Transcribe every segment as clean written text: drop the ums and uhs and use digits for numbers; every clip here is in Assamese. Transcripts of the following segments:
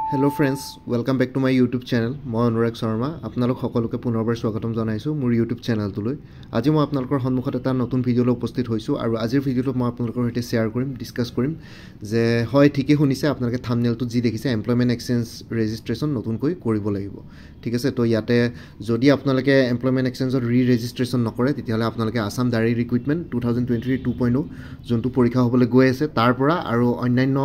Hello friends, welcome back to my YouTube channel. মই অনুৰাগ শৰ্মা আপোনালোক সকলোকে পুনৰবাৰ স্বাগতম জনাইছো মোৰ YouTube চেনেলটোলৈ। আজি মই আপোনালোকৰ সন্মুখত এটা নতুন ভিডিঅ' লৈ উপস্থিত হৈছো আৰু আজিৰ ভিডিঅ'টো মই আপোনালোকৰ সৈতে শেয়াৰ কৰিম, ডিসকাস কৰিম যে হয় ঠিকই শুনিছে আপোনালোকে থাম্বনেলটো যি দেখিছে এমপ্লয়মেন্ট এক্সচেঞ্জ ৰেজিষ্ট্ৰেচন নতুনকৈ কৰিব লাগিব। ঠিক আছে, তো ইয়াতে যদি আপোনালোকে এমপ্লয়মেন্ট এক্সচেঞ্জৰ ৰেজিষ্ট্ৰেচন নকৰে তেতিয়াহলে আপোনালোকে আসাম ডাইৰেক্ট ৰিক্ৰুটমেন্ট 2023 2.0 যোনটো পৰীক্ষা হ'বলৈ গৈ আছে তাৰ পৰা আৰু অন্যান্য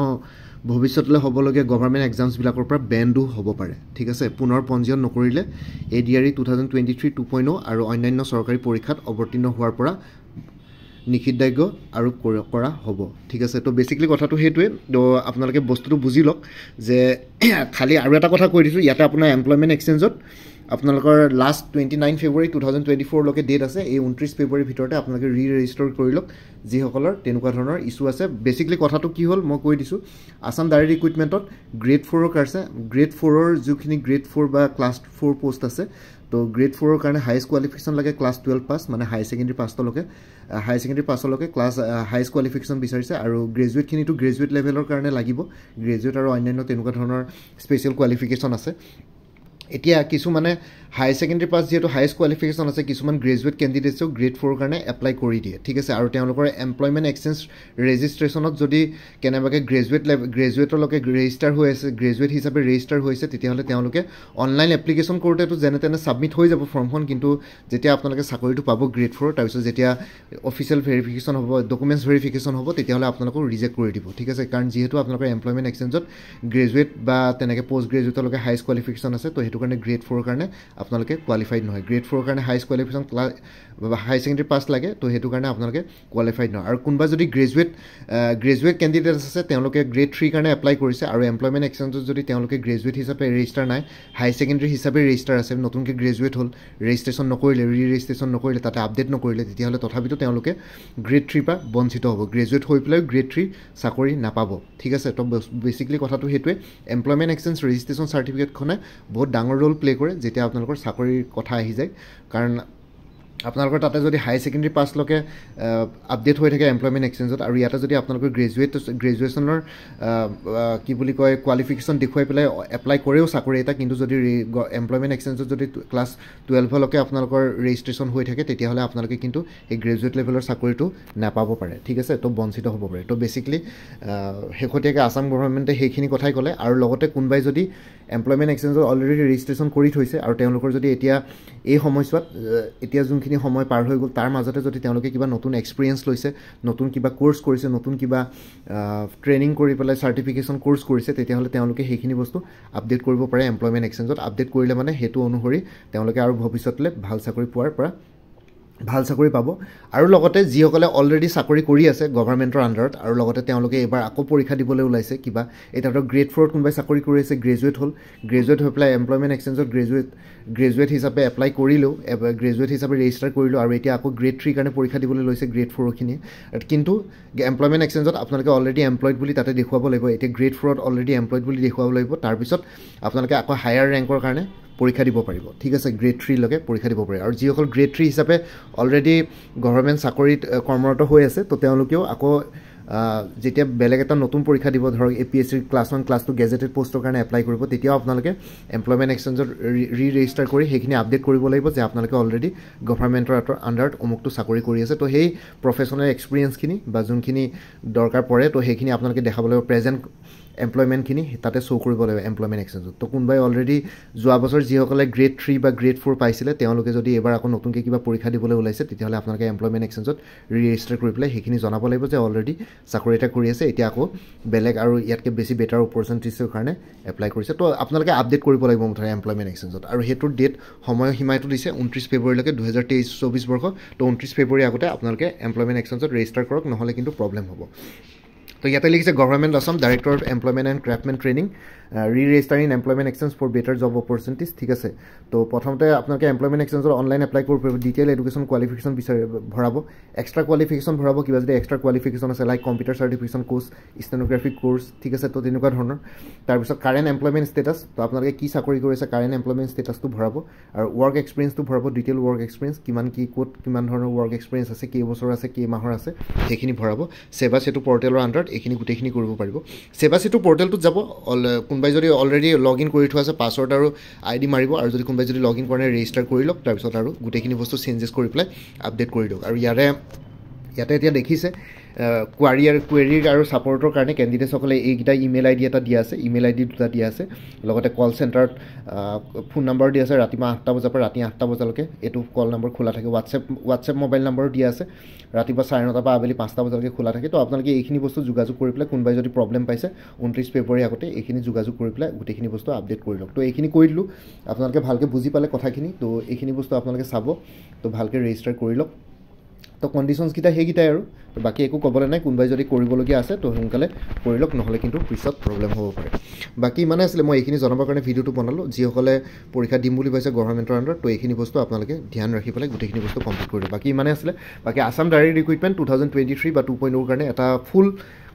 ভৱিষ্যতলৈ হ'বলগীয়া গভৰ্ণমেণ্ট এক্সামছ বিলাকৰ পৰা বেণ্ডো হ'ব পাৰে। ঠিক আছে, পুনৰ পঞ্জীয়ন নকৰিলে এডিআৰই 2023 2.0 আৰু অন্যান্য চৰকাৰী পৰীক্ষাত অৱতীৰ্ণ হোৱাৰ পৰা নিষিদ্ধাজ্ঞ আৰোপ কৰা হ'ব। ঠিক আছে, তো বেসিক্যালি কথাটো হেতুৱে তো আপোনালোকে বস্তুটো বুজি লওক যে খালি আৰু এটা কথা কৈ দিছো ইয়াতে আপোনাৰ এমপ্লয়মেন্ট এক্সচেঞ্জত আপোনালোকৰ লাষ্ট 29 ফেব্ৰুৱাৰী 2024 লৈকে ডেট আছে। এই 29 ফেব্ৰুৱাৰীৰ ভিতৰতে আপোনালোকে ৰেজিষ্টাৰ কৰি লওক যিসকলৰ তেনেকুৱা ধৰণৰ ইস্যু আছে। বেসিক্যালি কথাটো কি হ'ল মই কৈ দিছো আসাম ডাইৰেক্ট ৰিক্ৰুটমেন্টত গ্ৰেড 4 ৰ আছে, গ্ৰেড 4 ৰ যিখিনি গ্ৰেড 4 বা ক্লাছ 4 পোষ্ট আছে তো গ্ৰেড 4 ৰ কাৰণে হাইয়েষ্ট কোৱালিফিকেশন লাগে ক্লাছ 12 পাস মানে হাই সেকেন্ডাৰী পাছলৈকে ক্লাছ হাইয়েষ্ট কোৱালিফিকেশন বিচাৰিছে আৰু গ্ৰেজুৱেট খিনিটো গ্ৰেজুৱেট লেভেলৰ কাৰণে লাগিব। গ্ৰেজুৱেট আৰু অন্যান্য তেনেকুৱা ধৰণৰ স্পেশাল কোৱালিফিকেশন আছে। এতিয়া কিছু মানে হাই সেকেন্ডাৰী পাস যেটো হাইয়েষ্ট কোৱালিফিকেশন আছে কিছুমান গ্ৰেজুৱেট ক্যান্ডিডেটসও গ্ৰেড 4 কাৰণে এপ্লাই কৰি দিয়ে। ঠিক আছে, আৰু তেওঁলোকৰ এমপ্লয়মেন্ট এক্সচেঞ্জ ৰেজিষ্ট্ৰেচনত যদি কেনেবাকে গ্ৰেজুৱেটলৈকে ৰেজিষ্টাৰ হৈ আছে, গ্ৰেজুৱেট হিচাপে ৰেজিষ্টাৰ হৈছে তেতিয়াহলে তেওঁলোকে অনলাইন এপ্লিকেশন কৰোতেটো যেনে তেনে সাবমিট হৈ যাব ফৰ্মখন, কিন্তু যেতিয়া আপোনালোকে চাকৰিটো পাব গ্ৰেড 4 তাৰ পিছত যেতিয়া অফিচিয়েল ভেৰিফিকেশন হ'ব, ডকুমেন্টছ ভেৰিফিকেশন হ'ব তেতিয়াহলে আপোনালোকক ৰিজেক্ট কৰি দিব। ঠিক আছে, কাৰণ যেহেতু আপোনালোকৰ এমপ্লয়মেন্ট এক্সচেঞ্জত গ্ৰেজুৱেট বা তেনেকে পোষ্ট গ্ৰেজুৱেটলৈকে হাইয়েষ্ট কোৱালিফিকেশন আছে তো হেতু কাৰণে গ্ৰেড 4 কাৰণে আপোনালোকে কোৱালিফাইড নহয়। গ্ৰেড 4 কাৰণে হাইয়েষ্ট কোৱালিফিকেশন ক্লাছ হাই সেকেন্ডাৰী পাস লাগে তো হেতু কাৰণে আপোনালোকে কোৱালিফাইড নহয়। আৰু কোনবা যদি গ্ৰেজুৱেট ক্যান্ডিডেট আছে তেওঁলোকে গ্ৰেড 3 কাৰণে এপ্লাই কৰিছে আৰু এমপ্লয়মেন্ট এক্সচেঞ্জত যদি তেওঁলোকে গ্ৰেজুৱেট হিচাপে ৰেজিষ্টাৰ নাই, হাই সেকেন্ডাৰী হিচাপে ৰেজিষ্টাৰ আছে, নতুনকৈ গ্ৰেজুৱেট হ'ল, ৰেজিষ্ট্ৰেচন নকৰিলে, ৰেজিষ্ট্ৰেচন নকৰিলে, তাতে আপডেট নকৰিলে তেতিয়াহলে তথাপিতো তেওঁলোকে গ্ৰেড 3 পৰা বঞ্চিত হ'ব। গ্ৰেজুৱেট হৈ পেলাই গ্ৰেড 3 চাকৰি নাপাব। ঠিক আছে, তো বেসিক্যালি কথাটো হেতুৱে এমপ্লয়মেন্ট এক্সচেঞ্জ ৰেজিষ্ট্ৰেচন সাৰ্টিফিকেটখনে বহুত ডাঙৰ ৰোল প্লে কৰে যেতিয়া আপোনালোকৰ চাকৰিৰ কথা আহি যায়। কাৰণ আপোনালোকৰ তাতে যদি হাই সেকেন্ডাৰী পাছলৈকে আপডেট হৈ থাকে এমপ্লয়মেন্ট এক্সচেঞ্জত আৰু ইয়াতে যদি আপোনালোকৰ গ্ৰেজুৱেশ্যনৰ কি বুলি কয় কোৱালিফিকেশন দেখুৱাই পেলাই এপ্লাই কৰেও চাকৰি এটা, কিন্তু যদি এমপ্লয়মেন্ট এক্সচেঞ্জত যদি ক্লাছ 12 লৈকে আপোনালোকৰ ৰেজিষ্ট্ৰেচন হৈ থাকে তেতিয়াহলে আপোনালোকে কিন্তু এই গ্ৰেজুৱেট লেভেলৰ চাকৰিটো নাপাব পাৰে। ঠিক আছে, তো বঞ্চিত হ'ব পাৰে। তো বেসিক্যালি শেহতীয়াকৈ আসাম গভৰ্ণমেণ্টে সেইখিনি কথাই ক'লে আৰু লগতে কোনোবাই যদি এমপ্লয়মেন্ট এক্সচেঞ্জত অলৰেডি ৰেজিষ্ট্ৰেচন কৰি থৈছে আৰু তেওঁলোকৰ যদি এতিয়া এই সময়ছোৱাত এতিয়া যোনখিনি সময় পাৰ হৈ গ'ল তাৰ মাজতে যদি তেওঁলোকে কিবা নতুন এক্সপিৰিয়েন্স লৈছে, নতুন কিবা কোৰ্স কৰিছে, নতুন কিবা ট্ৰেইনিং কৰি পেলাই চাৰ্টিফিকেশন কোৰ্স কৰিছে তেতিয়াহলে তেওঁলোকে সেইখিনি বস্তু আপডেট কৰিব পাৰে এমপ্লয়মেন্ট এক্সচেঞ্জত। আপডেট কৰিলে মানে হেতু অনুসৰি তেওঁলোকে আৰু ভৱিষ্যতলৈ ভাল চাকৰি পোৱাৰ পৰা ভাল চাকৰি পাব। আৰু লগতে যিসকলে অলৰেডি চাকৰি কৰি আছে গভৰ্ণমেণ্টৰ আণ্ডাৰত আৰু লগতে তেওঁলোকে এবাৰ আকৌ পৰীক্ষা দিবলৈ ওলাইছে কিবা এতিয়া ধৰক গ্ৰেড 4 কোনোবাই চাকৰি কৰি আছে, গ্ৰেজুৱেট হ'ল, গ্ৰেজুৱেট হৈ পেলাই এমপ্লয়মেন্ট এক্সচেঞ্জত গ্ৰেজুৱেট হিচাপে এপ্লাই কৰিলেও, গ্ৰেজুৱেট হিচাপে ৰেজিষ্টাৰ কৰিলেও আৰু এতিয়া আকৌ গ্ৰেড 3 কাৰণে পৰীক্ষা দিবলৈ লৈছে গ্ৰেড 4 খিনি, কিন্তু এমপ্লয়মেন্ট এক্সচেঞ্জত আপোনালোকে অলৰেডি এমপ্লয়েড বুলি তাতে দেখুৱাব লাগিব। এতিয়া গ্ৰেড 4ত অলৰেডি এমপ্লয়েড বুলি দেখুৱাব লাগিব, তাৰপিছত আপোনালোকে আকৌ হায়াৰ ৰেংকৰ কাৰণে পৰীক্ষা দিব পাৰিব। ঠিক আছে, গ্ৰেড 3 লৈকে পৰীক্ষা দিব পাৰে। আৰু যিসকল গ্ৰেড 3 হিচাপে অলৰেডি গভৰ্ণমেণ্ট চাকৰিত কৰ্মৰত হৈ আছে তো তেওঁলোকেও আকৌ যেতিয়া বেলেগ এটা নতুন পৰীক্ষা দিব, ধৰক APSC ক্লাছ 1 ক্লাছ 2 গেজেটেড পোষ্টৰ কাৰণে এপ্লাই কৰিব, তেতিয়াও আপোনালোকে এমপ্লয়মেন্ট এক্সচেঞ্জত ৰেজিষ্টাৰ কৰি সেইখিনি আপডেট কৰিব লাগিব যে আপোনালোকে অলৰেডি গভৰ্ণমেণ্টৰ আণ্ডাৰত অমুকটো চাকৰি কৰি আছে। তো সেই প্ৰফেশ্যনেল এক্সপিৰিয়েন্সখিনি বা যোনখিনি দৰকাৰ পৰে তো সেইখিনি আপোনালোকে দেখাব লাগিব, প্ৰেজেণ্ট এমপ্লয়মেন্টখিনি তাতে শ্ব' কৰিব লাগিব এমপ্লয়মেন্ট এক্সচেঞ্জত। তো কোনোবাই অলৰেডি যোৱা বছৰ যিসকলে গ্ৰেড 3 বা গ্ৰেড 4 পাইছিলে তেওঁলোকে যদি এবাৰ আকৌ নতুনকৈ কিবা পৰীক্ষা দিবলৈ ওলাইছে তেতিয়াহ'লে আপোনালোকে এমপ্লয়মেন্ট এক্সচেঞ্জত ৰেজিষ্টাৰ কৰি পেলাই সেইখিনি জনাব লাগিব যে অলৰেডি চাকৰি এটা কৰি আছে, এতিয়া আকৌ বেলেগ আৰু ইয়াতকৈ বেছি বেটাৰ অপৰচুনিটিছৰ কাৰণে এপ্লাই কৰিছে। তো আপোনালোকে আপডেট কৰিব লাগিব মুঠতে এমপ্লয়মেন্ট এক্সচেঞ্জত। আৰু সেইটোৰ ডেট সময়সীমাটো দিছে 29 ফেব্ৰুৱাৰীলৈকে 2023-24 বৰ্ষ। তো 29 ফেব্ৰুৱাৰী আগতে আপোনালোকে এমপ্লয়মেন্ট এক্সচেঞ্জত ৰেজিষ্টাৰ কৰক, নহ'লে কিন্তু প্ৰব্লেম হ'ব। তো ইয়াতে লিখিছে government Assam director of employment and craftsmen training registering employment exchange for better job opportunities. ঠিক আছে, তো প্ৰথমতে আপোনালোকে এমপ্লয়মেন্ট এক্সচেঞ্জত অনলাইন এপ্লাই কৰিব পাৰিব, ডিটেইল এডুকেশ্যন কোৱালিফিকেশ্যন ভৰাব, এক্সট্ৰা কোৱালিফিকেশ্যন ভৰাব, কিবা যদি এক্সট্ৰা কোৱালিফিকেশ্যন আছে like computer certification course, stenographic course. ঠিক আছে, তো তেনেকুৱা ধৰণৰ। তাৰপিছত কাৰেণ্ট এমপ্লয়মেন্ট ষ্টেটাছ, তো আপোনালোকে কি চাকৰি কৰি আছে কাৰেণ্ট এমপ্লয়মেন্ট ষ্টেটাছটো ভৰাব আৰু ৱৰ্ক এক্সপিৰিয়েন্সটো ভৰাব, ডিটেইল ৱৰ্ক এক্সপিৰিয়েন্স কিমান কি ক'ত কিমান ধৰণৰ ৱৰ্ক এক্সপিৰিয়েন্স আছে, কেইবছৰ আছে, কেইমাহৰ আছে সেইখিনি ভৰাব। সেৱা সেতু পৰ্টেলৰ আণ্ডাৰত এইখিনি গোটেইখিনি কৰিব পাৰিব। সেৱা সেতু পৰ্টেলটোত যাব কোনোবাই যদি অলৰেডি লগ ইন কৰি থোৱা আছে পাছৱৰ্ড আৰু ID মাৰিব আৰু যদি কোনোবাই যদি লগ ইন কৰা নাই ৰেজিষ্টাৰ কৰি লওক তাৰপিছত আৰু গোটেইখিনি বস্তু চেঞ্জেছ কৰি পেলাই আপডেট কৰি দিয়ক আৰু ইয়াতে এতিয়া দেখিছে কোৱেৰিৰ আৰু ছাপৰ্টৰ কাৰণে কেণ্ডিডেটসকলে এইকেইটা ইমেইল ID এটা দিয়া আছে ইমেইল ID দুটা দিয়া আছে লগতে কল চেণ্টাৰত ফোন নম্বৰ দিয়া আছে ৰাতিপুৱা 8টা বজাৰ পৰা ৰাতি 8টা বজালৈকে এইটো কল নম্বৰ খোলা থাকে হোৱাটছএপ মোবাইল নম্বৰো দিয়া আছে ৰাতিপুৱা 9:30 পৰা আবেলি 5টা বজালৈকে খোলা থাকে তো আপোনালোকে এইখিনি বস্তু যোগাযোগ কৰি পেলাই কোনোবাই যদি প্ৰব্লেম পাইছে 29 ফেব্ৰুৱাৰী আগতে এইখিনি যোগাযোগ কৰি পেলাই গোটেইখিনি বস্তু আপডেট কৰি লওক তো এইখিনি কৰি দিলোঁ আপোনালোকে ভালকৈ বুজি পালে কথাখিনি তো এইখিনি বস্তু আপোনালোকে চাব তো ভালকৈ ৰেজিষ্টাৰ কৰি লওক তো কণ্ডিশ্যনছকেইটা সেইকেইটাই আৰু বাকী একো ক'বলৈ নাই কোনোবাই যদি কৰিবলগীয়া আছে তো সোনকালে কৰি লওক নহ'লে কিন্তু পিছত প্ৰব্লেম হ'ব পাৰে বাকী ইমানে আছিলে মই এইখিনি জনাবৰ কাৰণে ভিডিঅ'টো বনালোঁ যিসকলে পৰীক্ষা দিম বুলি ভাবিছে গভৰ্ণমেণ্টৰ আণ্ডাৰত তো এইখিনি বস্তু আপোনালোকে ধ্যান ৰাখি পেলাই গোটেইখিনি বস্তু কমপ্লিট কৰি দিওঁ বাকী ইমানে আছিলে বাকী আছাম ডাইৰেক্ট ৰিক্ৰুইটমেণ্ট 2023 বা 2.0 কাৰণে এটা ফুল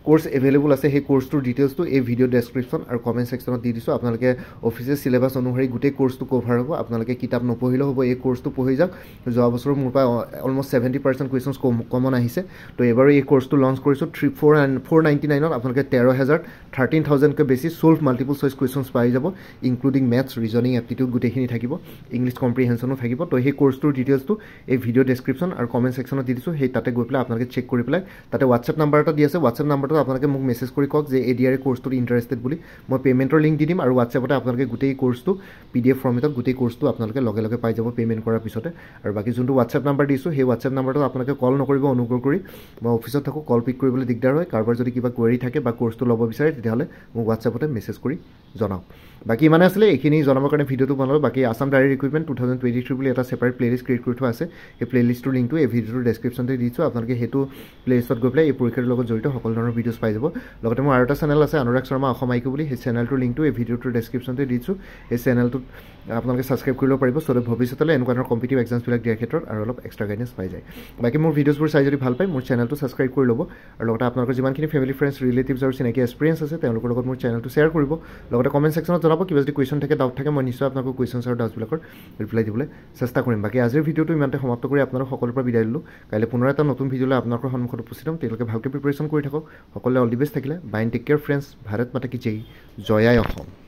কোৰ্স এভেইলেবল আছে সেই কোৰ্সটোৰ ডিটেইলছটো এই ভিডিঅ' ডেছক্ৰিপশ্যন আৰু কমেণ্ট ছেকশ্যনত দি দিছোঁ আপোনালোকে অফিচিয়েল চিলেবাছ অনুসৰি গোটেই কোৰ্সটো কভাৰ হ'ব আপোনালোকে কিতাপ নপঢ়িলেও হ'ব এই কোৰ্সটো পঢ়ি যাওক যোৱা বছৰ মোৰ পৰা অলমষ্ট 70% কুৱেশ্যনছ কমন আহিছে তো এবাৰো এই কোৰ্সটো লঞ্চ কৰিছোঁ 499ত আপোনালোকে 13,000কৈ বেছি ছল্ভ মাল্টিপল চইচ কুৱেশ্যনছ পাই যাব ইনক্লুডিং মেথছ ৰিজনিং এপ্টিটিউড গোটেইখিনি থাকিব ইংলিছ কম্প্ৰিহেনশ্যনো থাকিব তো সেই কোৰ্সটোৰ ডিটেইলছটো এই ভিডিঅ' ডেছক্ৰিপশ্যন আৰু কমেণ্ট ছেকশ্যনত দি দিছোঁ সেই তাতে গৈ পেলাই আপোনালোকে চেক কৰি পেলাই তাতে হোৱাটছএপ নাম্বাৰ এটা দি আছে হোৱাটছএপ নাম্বাৰটো আপোনালোকে মোক মেছেজ কৰি কওক যে ADR কোৰ্সটোত ইণ্টাৰেষ্টেড বুলি মই পে'মেণ্টৰ লিংক দি দিম আৰু হোৱাটছএপতে আপোনালোকে গোটেই কোৰ্সটো PDF ফৰ্মেটত গোটেই কোৰ্সটো আপোনালোকে লগে লগে পাই যাব পে'মেণ্ট কৰাৰ পিছতে আৰু বাকী যোনটো হোৱাটছএপ নাম্বাৰ দিছোঁ সেই হোৱাটছএপ নাম্বাৰটোত আপোনালোকে কল নকৰিব অনুগ্ৰহ কৰি মই অফিচত থাকোঁ কল পিক কৰিবলৈ দিগদাৰ হয় কাৰোবাৰ যদি কিবা কুৱেৰি থাকে বা কোৰ্সটো ল'ব বিচাৰে তেতিয়াহ'লে মোক হোৱাটছএপতে মেছেজ কৰি জনাওক বাকী ইমানে আছিলে এইখিনি জনাবৰ কাৰণে ভিডিঅ'টো বনালোঁ বাকী আছাম ডাইৰেক্ট ৰিক্ৰুইটমেণ্ট 2023 বুলি এটা ছেপাৰেট প্লেলিষ্ট ক্ৰিয়েট কৰি থোৱা আছে সেই প্লেলিষ্টটোৰ লিংকটো এই ভিডিঅ'টোৰ ডেছক্ৰিপশ্যনতে দিছোঁ আপোনালোকে সেইটো প্লেলিষ্টত গৈ পেলাই এই পৰীক্ষাৰ লগত জড়িত সকলো ধৰণৰ ভিডিঅ'ছ পাই যাব লগতে মোৰ আৰু এটা চেনেল আছে অনুৰাগ শৰ্মা অসম আইকিউ বুলি সেই চেনেলটোৰ লিংকটো এই ভিডিঅ'টোৰ ডেছক্ৰিপশ্যনতে দিছোঁ এই চেনেলটোত আপোনালোকে ছাবস্ক্ৰাইব কৰিব পাৰিব চ' ভৱিষ্যতলৈ এনেকুৱা ধৰণৰ কম্পিটিভ এক্সামছবিলাক দিয়াৰ ক্ষেত্ৰত আৰু অলপ এক্সট্ৰা গাইডেঞ্চ পাই যায় বাকী মোৰ ভিডিঅ'ছবোৰ চাই যদি ভাল পায় মোৰ চেনেলটো ছাবস্ক্ৰাইব কৰি ল'ব আৰু লগতে আপোনালোকৰ যিমানখিনি ফেমিলি ফ্ৰেণ্ডছ ৰিলেটিভছ আৰু চিনাকি এক্সপিৰিয়েঞ্চ আছে তেওঁলোকৰ লগত মোৰ চেনেলটো শ্বেয়াৰ কৰিব লগতে কমেণ্ট ছেকশ্যনত জনাব কিবা যদি কুৱেশ্যন থাকে ডাউট থাকে মই নিশ্চয় আপোনালোকৰ কুৱেশ্যনছ আৰু ডাউটছবিলাকৰ ৰিপ্লাই দিবলৈ চেষ্টা কৰিম বাকী আজিৰ ভিডিঅ'টো ইমানতে সমাপ্ত কৰি আপোনালোক সকলোৰ পৰা বিদায় দিলোঁ কাইলৈ পুনৰ এটা নতুন ভিডিঅ'লৈ আপোনালোকৰ সন্মুখত উপস্থিত হ'ম তেওঁলোকে ভালকৈ প্ৰিপেৰেশ্যন কৰি থাকক সকলোৱে অল দি বেষ্ট থাকিলে bye take care friends Bharat মাতা কি জয় জয় আই অসম